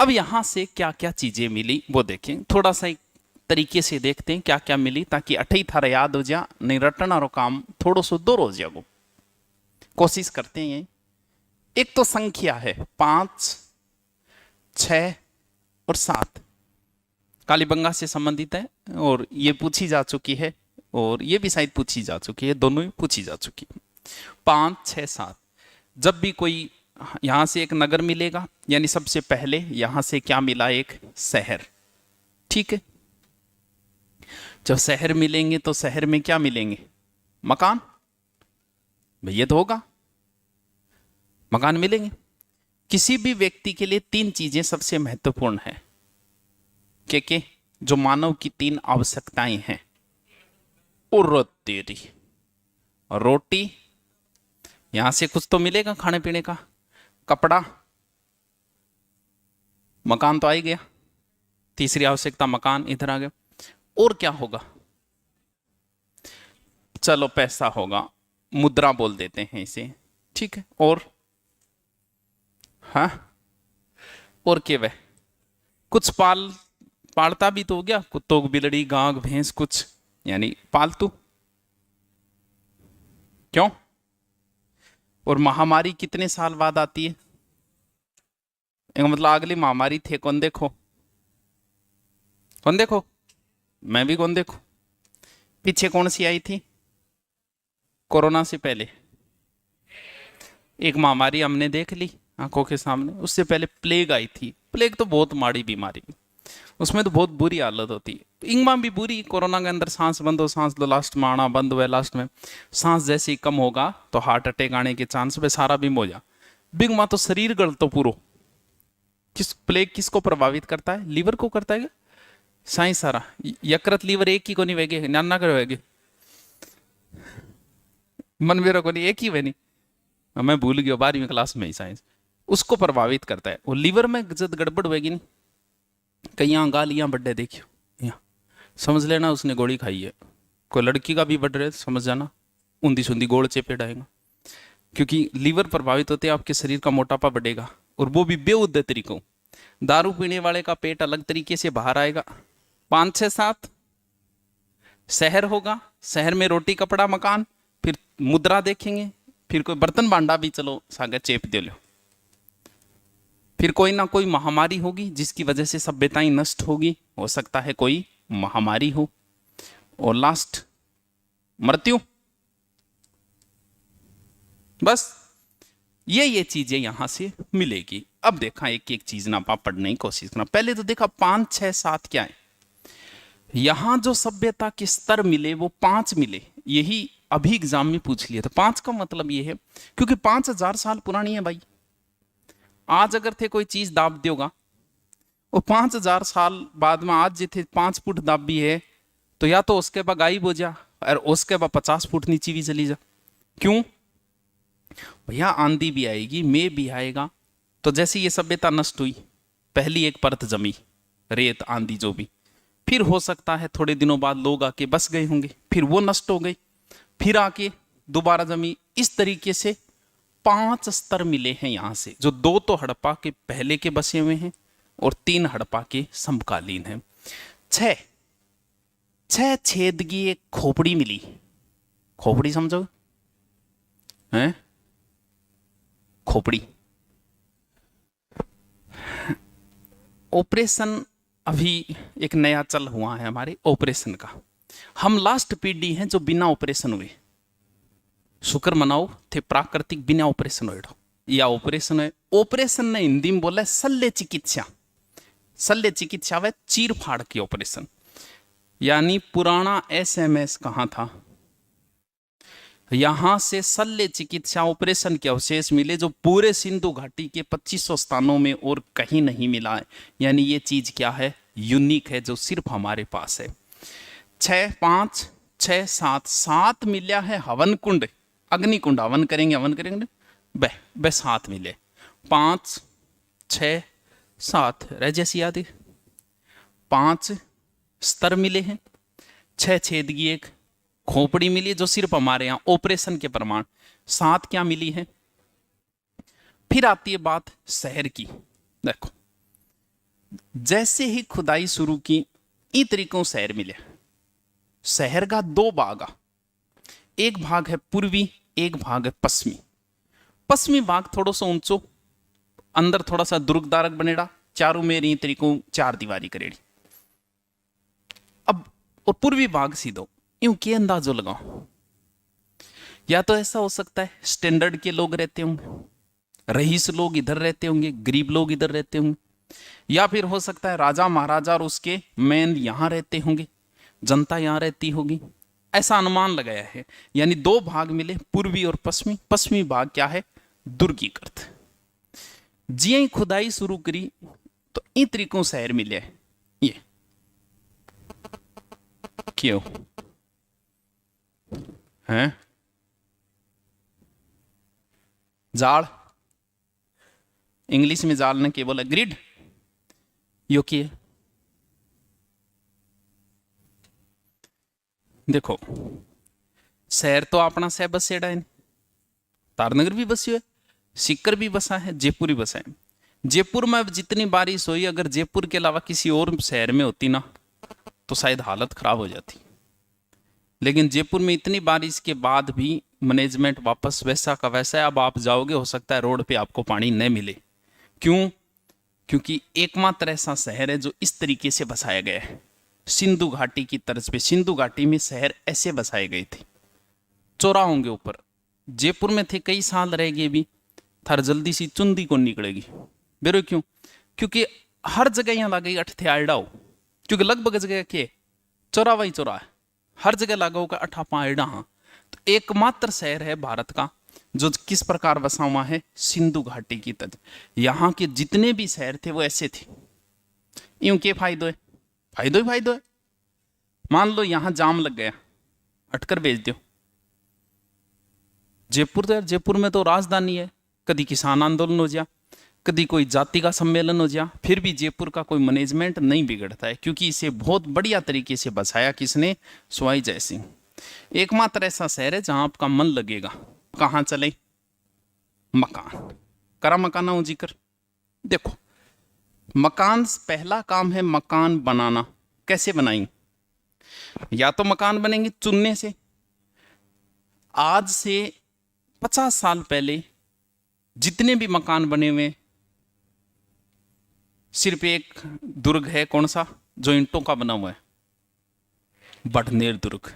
अब यहां से क्या क्या चीजें मिली वो देखें, थोड़ा सा एक तरीके से देखते हैं क्या क्या मिली, ताकि अठई थारा याद हो जा, नहीं रटना रो काम थोड़ो सो दो रोज जागो। कोशिश करते हैं ये। एक तो संख्या है 5, 6 और 7, कालीबंगा से संबंधित है, और ये पूछी जा चुकी है, और ये भी शायद पूछी जा चुकी है, दोनों ही पूछी जा चुकी है। 5, 6, 7, जब भी कोई यहां से एक नगर मिलेगा, यानी सबसे पहले यहां से क्या मिला, एक शहर। ठीक है, जब शहर मिलेंगे तो शहर में क्या मिलेंगे, मकान, भैया तो होगा, मकान मिलेंगे। किसी भी व्यक्ति के लिए तीन चीजें सबसे महत्वपूर्ण है, के जो मानव की तीन आवश्यकताएं हैं, और तेरी रोटी, यहां से कुछ तो मिलेगा खाने पीने का, कपड़ा, मकान तो आ ही गया, तीसरी आवश्यकता मकान इधर आ गया, और क्या होगा, चलो पैसा होगा, मुद्रा बोल देते हैं इसे। ठीक है, और हाँ, और के वह कुछ पालता भी तो हो गया, कुत्तों बिलड़ी गांग भैंस कुछ, यानी पालतू। क्यों, और महामारी कितने साल बाद आती है, एक मतलब अगली महामारी थे कौन देखो, कौन देखो, मैं भी कौन देखो, पीछे कौन सी आई थी, कोरोना से पहले एक महामारी हमने देख ली आंखों के सामने, उससे पहले प्लेग आई थी। प्लेग तो बहुत माड़ी बीमारी, उसमें तो बहुत बुरी हालत होती है। इंगमा भी बुरी, कोरोना के अंदर सांस बंद हो, सांस लो, लास्ट में आना बंद हुआ, लास्ट में सांस जैसे ही कम होगा तो हार्ट अटैक आने के चांस पे सारा भी हो जा। बिंगमा तो शरीर गल तो पूरा। प्लेग किसको प्रभावित करता है, लीवर को करता है क्या, साइंस सारा यकृत लीवर एक ही को नहीं वेगे, नाना करो वेगे, मन मेरा को नहीं, एक ही वे नहीं, मैं भूल गया 12वीं क्लास में ही साइंस। उसको प्रभावित करता है, और लीवर में जब गड़बड़ होगी नहीं, कहीं गालियां बड्डे देखियो, यहाँ समझ लेना उसने गोली खाई है। कोई लड़की का भी बढ़ रहे समझ जाना, ऊंधी सुंदी गोड़ चेपे डाएगा, क्योंकि लीवर प्रभावित होते आपके शरीर का मोटापा बढ़ेगा, और वो भी बेउद्दे तरीकों। दारू पीने वाले का पेट अलग तरीके से बाहर आएगा। 5, 6, 7 शहर होगा, शहर में रोटी कपड़ा मकान, फिर मुद्रा देखेंगे, फिर कोई बर्तन भांडा भी चलो सागर चेप दे लो, फिर कोई ना कोई महामारी होगी जिसकी वजह से सभ्यताएं नष्ट होगी, हो सकता है कोई महामारी हो, और लास्ट मृत्यु। बस ये चीजें यहां से मिलेगी। अब देखा एक एक चीज ना पा पढ़ने की कोशिश करना। पहले तो देखा 5, 6, 7 क्या है, यहां जो सभ्यता के स्तर मिले वो 5 मिले, यही अभी एग्जाम में पूछ लिया था। 5 का मतलब ये है क्योंकि 5000 साल पुरानी है भाई। आज अगर थे कोई चीज दाब दोगा, वो 5000 साल बाद में आज जिथे 5 फुट दाबी है, तो या तो उसके बाद गायब हो जा, और उसके बाद 50 फुट नीचे भी चली जा। क्यों भैया, आंधी भी आएगी, मे भी आएगा, तो जैसे ये सभ्यता नष्ट हुई, पहली एक परत जमी, रेत आंधी जो भी, फिर हो सकता है थोड़े दिनों बाद लोग आके बस गए होंगे, फिर वो नष्ट हो गई, फिर आके दोबारा जमी। इस तरीके से 5 स्तर मिले हैं यहां से, जो 2 तो हड़प्पा के पहले के बसे हुए हैं, और 3 हड़प्पा के समकालीन हैं। 6 छेद की एक खोपड़ी मिली, खोपड़ी समझो हैं, खोपड़ी। ऑपरेशन अभी एक नया चल हुआ है हमारे ऑपरेशन का, हम लास्ट पीढ़ी हैं जो बिना ऑपरेशन हुए, शुक्र मनाओ थे प्राकृतिक बिना ऑपरेशन हो, या ऑपरेशन है। ऑपरेशन ने हिंदी में बोला है शल्य चिकित्सा, शल्य चिकित्सा व चीर फाड़ की ऑपरेशन, यानी पुराना एसएमएस कहां था, यहां से शल्य चिकित्सा ऑपरेशन के अवशेष मिले, जो पूरे सिंधु घाटी के 2500 स्थानों में और कहीं नहीं मिला है। यानी ये चीज क्या है, यूनिक है, जो सिर्फ हमारे पास है। 6, 5, 6, 7 7 मिला है हवन कुंड, अग्निकुंड, हवन करेंगे, हवन करेंगे, बह 7 मिले। 5, 6, 7 रह जैसी याद है। 5 स्तर मिले हैं, 6 छेद की एक खोपड़ी मिली जो सिर्फ हमारे यहां ऑपरेशन के प्रमाण। 7 क्या मिली है। फिर आती है बात शहर की। देखो जैसे ही खुदाई शुरू की इन तरीकों शहर मिले। शहर का दो भाग आ, एक भाग है पूर्वी, एक भाग है पश्चिमी। पश्चिमी भाग थोड़ा सा ऊंचो, अंदर थोड़ा सा दुर्गदारक बनेड़ा, चारों में इन तरीकों चार दीवारी करेड़ी। अब और पूर्वी भाग सीधो, यूं के अंदाजो लगाओ। या तो ऐसा हो सकता है स्टैंडर्ड के लोग रहते होंगे, रईस लोग इधर रहते होंगे, गरीब लोग इधर रहते होंगे, या फिर हो सकता है राजा महाराजा और उसके मैन यहां रहते होंगे, जनता यहां रहती होगी, ऐसा अनुमान लगाया है। यानी दो भाग मिले, पूर्वी और पश्चिमी। पश्चिमी भाग क्या है? दुर्गीकृत। जिये ही खुदाई शुरू करी तो इन तरीकों शहर मिले। ये क्यों है? जाल, इंग्लिश में जाल ने केवल ग्रिड यो की है। देखो शहर तो अपना सह बसेड़ा है, तारनगर भी बस्यो है, सीकर भी बसा है, जयपुर भी बसा है। जयपुर में अब जितनी बारिश हुई, अगर जयपुर के अलावा किसी और शहर में होती ना तो शायद हालत खराब हो जाती। लेकिन जयपुर में इतनी बारिश के बाद भी मैनेजमेंट वापस वैसा का वैसा है। अब आप जाओगे, हो सकता है रोड पे आपको पानी न मिले। क्यों? क्योंकि एकमात्र ऐसा शहर है जो इस तरीके से बसाया गया है, सिंधु घाटी की तर्ज पे। सिंधु घाटी में शहर ऐसे बसाए गए थे, चौराहों के ऊपर। जयपुर में थे, कई साल रहेंगे भी, थार जल्दी सी चुंदी को निकलेगी बेरो। क्यों? क्योंकि हर जगह यहां लगे अठ थे आयडा हो, क्योंकि लगभग जगह के चौरावा ही चौरा है, हर जगह लगा होगा अठा पायडा। हाँ, तो एकमात्र शहर है भारत का जो किस प्रकार बसा हुआ है? सिंधु घाटी की तर्ज। यहां के जितने भी शहर थे वो ऐसे थे। यूं के फायदो है? फायदो ही फायदो है। मान लो यहां जाम लग गया, अटकर भेज दो जयपुर। तो यार जयपुर में तो राजधानी है, कभी किसान आंदोलन हो जा, कभी कोई जाति का सम्मेलन हो जा, फिर भी जयपुर का कोई मैनेजमेंट नहीं बिगड़ता है, क्योंकि इसे बहुत बढ़िया तरीके से बसाया किसने? सवाई जय सिंह। एकमात्र ऐसा शहर है जहां आपका मन लगेगा। कहां चले? मकान। करा मकाना जिक्र। देखो मकान, पहला काम है मकान बनाना। कैसे बनाएंगे? या तो मकान बनेंगे चुनने से। आज से 50 साल पहले जितने भी मकान बने हुए, सिर्फ एक दुर्ग है, कौन सा? जो ईंटों का बना हुआ है, बड़नेर दुर्ग।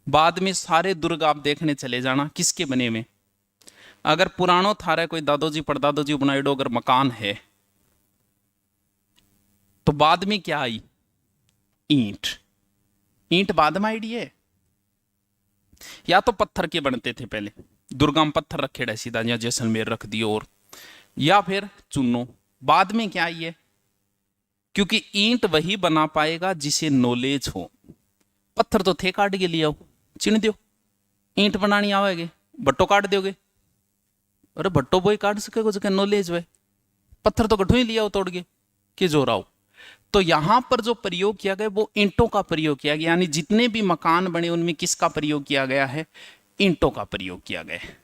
बाद में सारे दुर्ग आप देखने चले जाना किसके बने हुए। अगर पुरानो थारा कोई दादोजी परदादोजी बनाएडो अगर मकान है, तो बाद में क्या आई? ईंट। ईंट बाद में आईडी है। या तो पत्थर के बनते थे पहले, दुर्गा में पत्थर रखे रहे सीधा, या जैसलमेर रख दियो, और या फिर चुनो। बाद में क्या आई है? क्योंकि ईंट वही बना पाएगा जिसे नॉलेज हो। पत्थर तो थे, काट के लिए आओ, चिन दो, ईंट बनानी आवेगी, भट्टो काट दोगे। अरे भट्टो बोई काट सकेगा जो नॉलेज है। पत्थर तो गठो ही लिया हो तोड़ के, कि जो राव। तो यहां पर जो प्रयोग किया गया वो ईंटों का प्रयोग किया गया। यानी जितने भी मकान बने उनमें किसका प्रयोग किया गया है? ईंटों का प्रयोग किया गया है।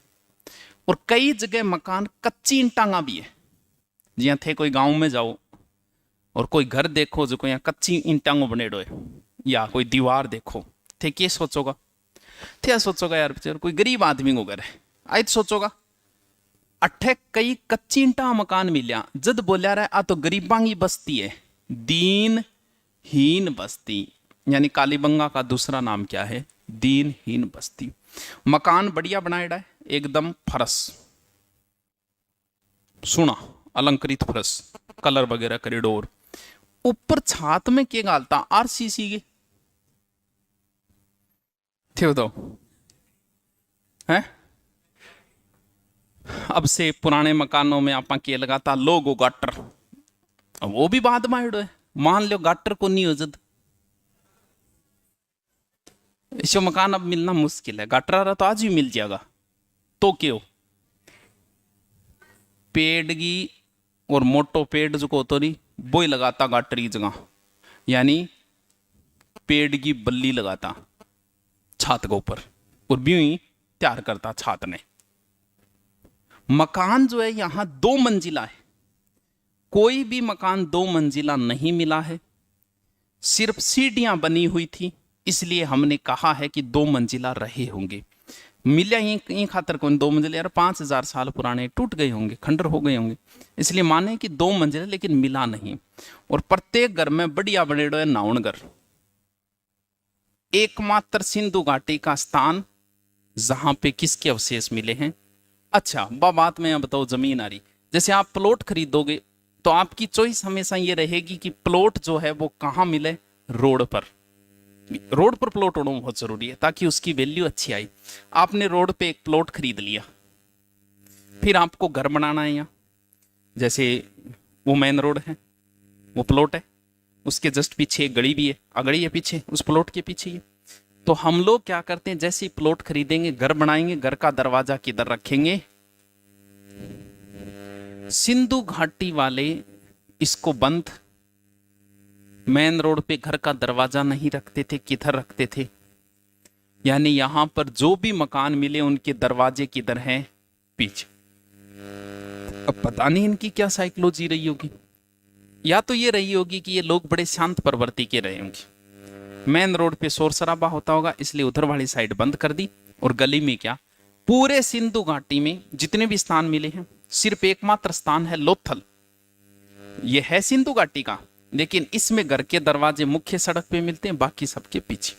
और कई जगह मकान कच्ची ईंटांगा भी है। जिया थे कोई गांव में जाओ और कोई घर देखो जो कोई कच्ची ईंटांगो बनेडो है, या कोई दीवार देखो, थे क्या सोचोगा? थे सोचोगा यार बेचारा कोई गरीब आदमी को घर है, आई तो सोचोगा अठे कई कच्ची ईंटा मकान मिलिया। जद बोलिया रहा आ तो गरीबां की बस्ती है, दीनहीन बस्ती। यानी कालीबंगा का दूसरा नाम क्या है? दीनहीन बस्ती। मकान बढ़िया बनाएड़ा है, एकदम फरस सुना, अलंकृत फरस, कलर वगैरह कॉरिडोर। ऊपर छात में क्या गालता? आरसीसी के थे तो है। अब से पुराने मकानों में आपा के लगाता लोगो गाटर, वो भी बाद में है। मान लो गाटर को नहीं हो जद, ऐसे मकान अब मिलना मुश्किल है। गाटर आ रहा तो आज भी मिल जाएगा। तो क्यों? पेड़ की और मोटो पेड़ जो को तो नहीं वो ही लगाता गाटर की जगह, यानी पेड़ की बल्ली लगाता छात के ऊपर, और भी तैयार करता छात ने। मकान जो है यहां 2 मंजिला है, कोई भी मकान 2 मंजिला नहीं मिला है, सिर्फ सीढ़ियां बनी हुई थी, इसलिए हमने कहा है कि 2 मंजिला रहे होंगे। मिला यही खातर कौन 2 मंजिले, यार 5000 साल पुराने, टूट गए होंगे, खंडर हो गए होंगे, इसलिए माने कि 2 मंजिले, लेकिन मिला नहीं। और प्रत्येक घर में बढ़िया बनेड़ो है नाउन घर। एकमात्र सिंधु घाटी का स्थान जहां पे किसके अवशेष मिले हैं। अच्छा बात में बताओ, जमीन आ रही, जैसे आप प्लॉट खरीदोगे तो आपकी चॉइस हमेशा ये रहेगी कि प्लॉट जो है वो कहां मिले, रोड पर। रोड पर प्लॉट होना बहुत जरूरी है ताकि उसकी वैल्यू अच्छी आई। आपने रोड पे एक प्लॉट खरीद लिया, फिर आपको घर बनाना है यहाँ, जैसे वो मेन रोड है, वो प्लॉट है, उसके जस्ट पीछे एक गली भी है, अगड़ी है पीछे, उस प्लॉट के पीछे ही। तो हम लोग क्या करते हैं, जैसे ही प्लॉट खरीदेंगे, घर बनाएंगे, घर का दरवाजा किधर रखेंगे, सिंधु घाटी वाले इसको बंद, मेन रोड पे घर का दरवाजा नहीं रखते थे, किधर रखते थे, यानी यहां पर जो भी मकान मिले उनके दरवाजे किधर हैं, पीछे। अब पता नहीं इनकी क्या साइकोलॉजी रही होगी, या तो ये रही होगी कि ये लोग बड़े शांत प्रवृत्ति के रहे होंगे, मेन रोड पे शोर शराबा होता होगा इसलिए उधर वाली साइड बंद कर दी, और गली में क्या, पूरे सिंधु घाटी में जितने भी स्थान मिले हैं सिर्फ एकमात्र स्थान है लोथल, ये है सिंधु घाटी का, लेकिन इसमें घर के दरवाजे मुख्य सड़क पे मिलते हैं, बाकी सबके पीछे।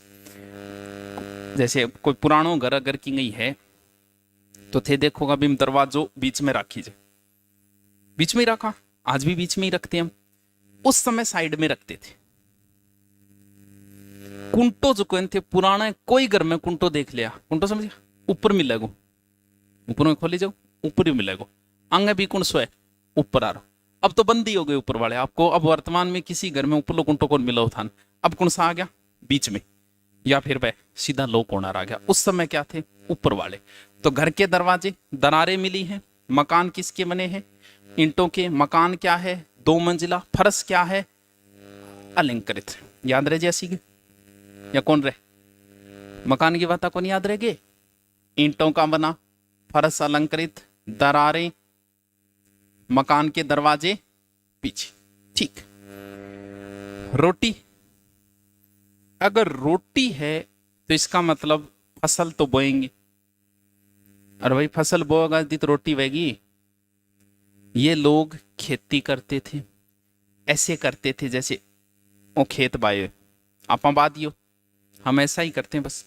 जैसे कोई पुरानो घर अगर की गई है तो थे देखोगा भी दरवाजो बीच में राखी जाए, बीच में ही रखा, आज भी बीच में ही रखते हैं हम, उस समय साइड में रखते थे। कुंटो जो कौन थे पुराना, कोई घर में कुंटो देख लिया, कुंटो समझ गया, ऊपर मिलेगो, ऊपर में खोली जाओ, ऊपर ही मिलेगो, अंग भी कुंड सोए ऊपर आ रहा। अब तो बंदी हो गई ऊपर वाले, आपको अब वर्तमान में किसी घर में ऊपर लो कुंटो कौन मिला उठान, अब कौन सा आ गया बीच में, या फिर वह सीधा लो कोनर आ गया। उस समय क्या थे, ऊपर वाले। तो घर के दरवाजे, दरारें मिली हैं, मकान किसके बने हैं, ईंटों के। मकान क्या है, 2 मंजिला। फर्श क्या है, अलंकृत। याद रहे जैसी के या कौन रहे, मकान की बात कौन याद रहेगी, ईंटों का बना, फर्श अलंकृत, दरारें, मकान के दरवाजे पीछे, ठीक। रोटी, अगर रोटी है तो इसका मतलब फसल तो बोएंगे, और भाई फसल बोएगा तो रोटी बहेगी। ये लोग खेती करते थे, ऐसे करते थे जैसे वो खेत बाए आप बादियो, हम ऐसा ही करते हैं बस।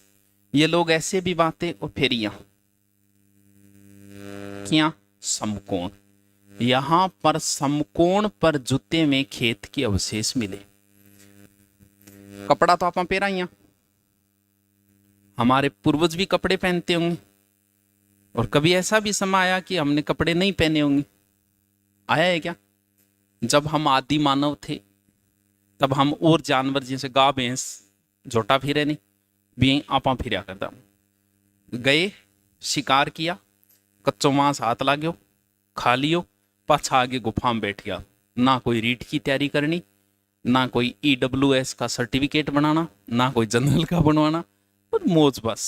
ये लोग ऐसे भी बातें, और फिर यहाँ क्या समकोण, यहां पर समकोण पर जूते में खेत के अवशेष मिले। कपड़ा तो आप पहरा ही, हमारे पूर्वज भी कपड़े पहनते होंगे, और कभी ऐसा भी समय आया कि हमने कपड़े नहीं पहने होंगे, आया है क्या। जब हम आदि मानव थे तब हम और जानवर जैसे गाय भैंस झोटा फिरे नहीं, भी आपा फिरा करता, गए शिकार किया, कच्चो मांस हाथ लाग्यो, खा लियो, पाछा आगे गुफा में बैठ गया, ना कोई रीट की तैयारी करनी, ना कोई EWS का सर्टिफिकेट बनाना, ना कोई जनरल का बनवाना, पर मौज बस।